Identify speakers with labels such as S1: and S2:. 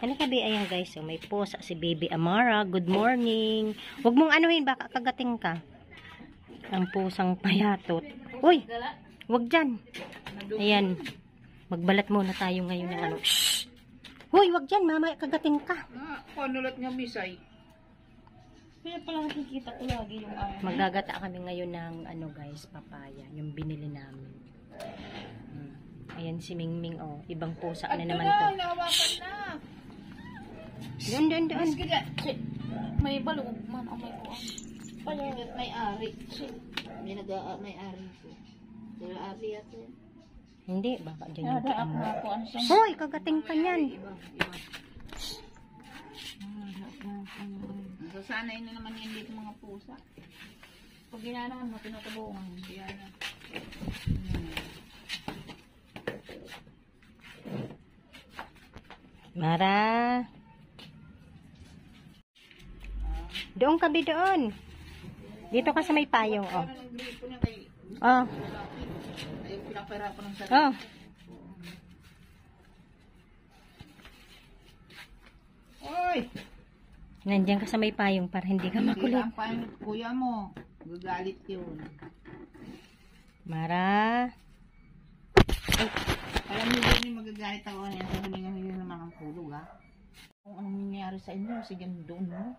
S1: Ano kabi, ayan guys, so may pusa si Baby Amara. Good morning. Huwag mong anuhin, baka kagating ka. Ang pusang payatot. Uy, huwag dyan. Ayan, magbalat muna tayo ngayon ng ano. Shhh! Uy, huwag dyan, mama, kagating ka.
S2: Panulat nga misay. Kaya pala nakikita ko lagi yung
S1: Magagata kami ngayon ng ano guys, papaya. Yung binili namin. Ayan si Mingming, oh. Ibang pusa na naman to.
S2: Hinawakan na.
S1: Doon.
S2: May balog man ang may kuwan. Panulat may ari. May may ari ko. Pero ari ako.
S1: Hindi, baka dyan yung kiam mo.
S2: Kuwan siya.
S1: Hoy, kagating ka niyan.
S2: Sasanay na naman yan dito mga pusa. Pag ginanahan mo, tinutubungan. Yan na.
S1: Mara. Doon kabi doon. Dito ka sa may payong, oh.
S2: Ang gripo niya kay
S1: Oh.
S2: ay pinapera ko ng sarili.
S1: Oh.
S2: Oy!
S1: Nandiyan ka sa may payong para hindi ka makulit.
S2: Kailangan pa yung kuya mo. Gagalit yun.
S1: Mara.
S2: Alam niyo din yung magagalit ako niya. Sabi niya hindi naman ang kulog ha. Kung anong nangyari sa inyo, sige doon mo.